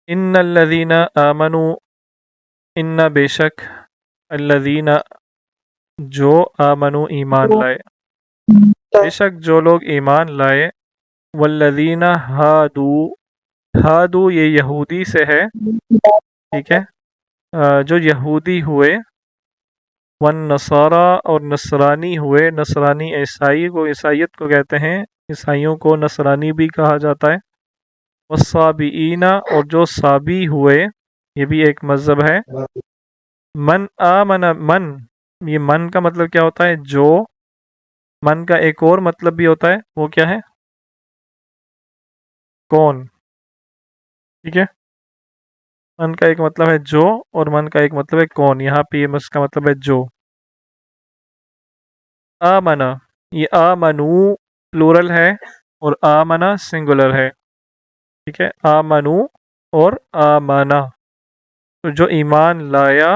ان الذین آمنوا، ان بے شک، الذین جو، آمنوا ایمان لائے، بے شک جو لوگ ایمان لائے، والذین ہادو، ہادو یہ یہودی سے ہے، ٹھیک ہے، جو یہودی ہوئے، والنصارى اور نصرانی ہوئے، نصرانی عیسائی کو، عیسائیت کو کہتے ہیں، عیسائیوں کو نصرانی بھی کہا جاتا ہے، والصابئین اور جو صابی ہوئے، یہ بھی ایک مذہب ہے، من آمن، من، یہ من کا مطلب کیا ہوتا ہے؟ جو، من کا ایک اور مطلب بھی ہوتا ہے، وہ کیا ہے؟ کون، ٹھیک ہے، من کا ایک مطلب ہے جو، اور من کا ایک مطلب ہے کون، یہاں پہ یہ اس کا مطلب ہے جو۔ آمنا، یہ آمنو پلورل ہے، اور آمنا سنگولر ہے، ٹھیک ہے، آمنو اور آمنا، تو جو ایمان لایا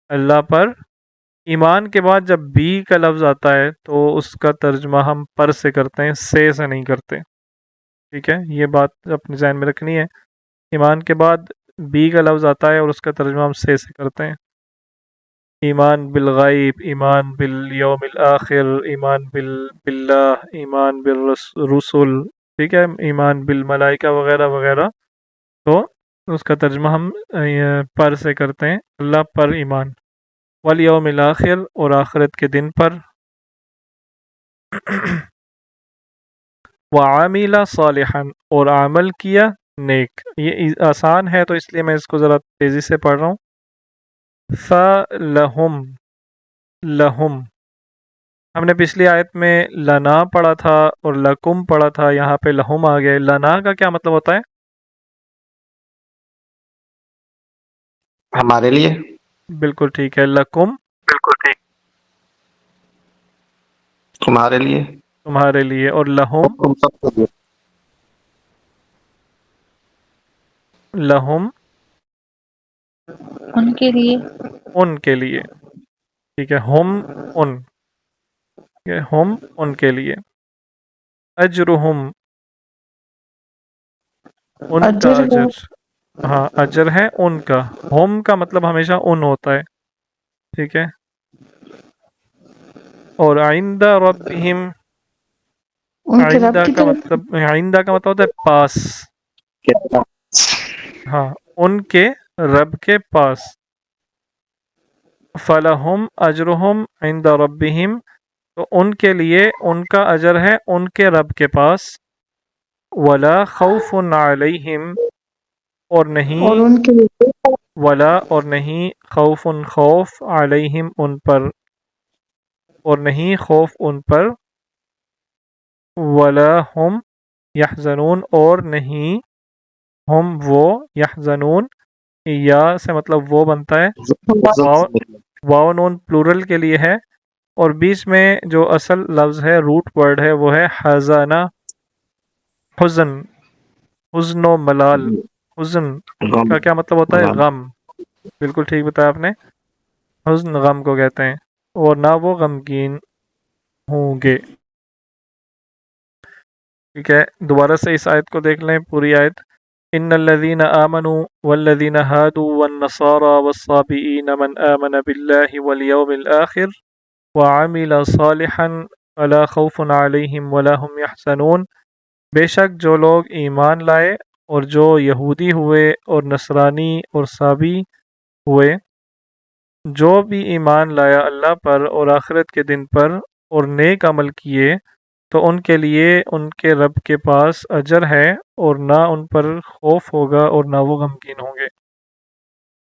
اللہ پر، ایمان کے بعد جب بی کا لفظ آتا ہے تو اس کا ترجمہ ہم پر سے کرتے ہیں، سے نہیں کرتے، ٹھیک ہے، یہ بات اپنے ذہن میں رکھنی ہے، ایمان کے بعد بی کا لفظ آتا ہے اور اس کا ترجمہ ہم سے کرتے ہیں، ایمان بالغیب، ایمان بالیوم الآخر، ایمان باللہ، ایمان بالرسل، ٹھیک ہے، ایمان بالملائکہ وغیرہ وغیرہ، تو اس کا ترجمہ ہم پر سے کرتے ہیں، اللہ پر ایمان، والیوم الآخر اور آخرت کے دن پر، وعامل صالحا اور عمل کیا نیک، یہ آسان ہے تو اس لیے میں اس کو ذرا تیزی سے پڑھ رہا ہوں، فَلَهُمْ، لہم، ہم نے پچھلی آیت میں لنا پڑھا تھا اور لکم پڑھا تھا، یہاں پہ لہم آ گئے، لنا کا کیا مطلب ہوتا ہے؟ ہمارے لیے، بالکل ٹھیک ہے، لکم بالکل ٹھیک، تمہارے لیے، تمہارے لیے، اور اور لہم، تم سب کے لیے، لہم ان کے لیے، ان کے لیے، ٹھیک ہے، ہم ان، ٹھیک ہے، ہم ان کے لیے، اجرہم ان کا اجر ہے، اجر، ہاں اجر ہے ان کا، ہم کا مطلب ہمیشہ ان ہوتا ہے، ٹھیک ہے، اور عند ربہم، ان کے رب آئندہ کی کا طرف، مطلب، آئندہ کا مطلب ہوتا ہے پاس، کیا ہاں، ان کے رب کے پاس، فلہم اجرہم عند ربہم، تو ان کے لیے ان کا اجر ہے ان کے رب کے پاس، ولا خوف علیہم اور اور نہیں، ان کے لیے ولا اور نہیں، خوف خوف علیہم ان پر، اور نہیں خوف ان پر، ولا ہم یحزنون اور نہیں ہم وہ، یحزنون یا سے مطلب وہ بنتا ہے، واو، واو نون پلورل کے لیے ہے، اور بیچ میں جو اصل لفظ ہے، روٹ ورڈ ہے، وہ ہے حزانہ، حزن، حزن و ملال، حزن کا کیا مطلب ہوتا ہے؟ غم، بالکل ٹھیک بتایا آپ نے، حزن غم کو کہتے ہیں، اور نہ وہ غمگین ہوں گے، ٹھیک ہے، دوبارہ سے اس آیت کو دیکھ لیں، پوری آیت، ان الذين آمنوا والذين هادوا والنصارى والصابئين من آمن بالله واليوم الآخر وعمل صالحا فلا خوف عليهم ولا هم يحزنون، بے شک جو لوگ ایمان لائے اور جو یہودی ہوئے اور نصرانی اور صابی ہوئے، جو بھی ایمان لایا اللہ پر اور آخرت کے دن پر اور نیک عمل کیے، تو ان کے لیے ان کے رب کے پاس اجر ہے، اور نہ ان پر خوف ہوگا اور نہ وہ غمگین ہوں گے۔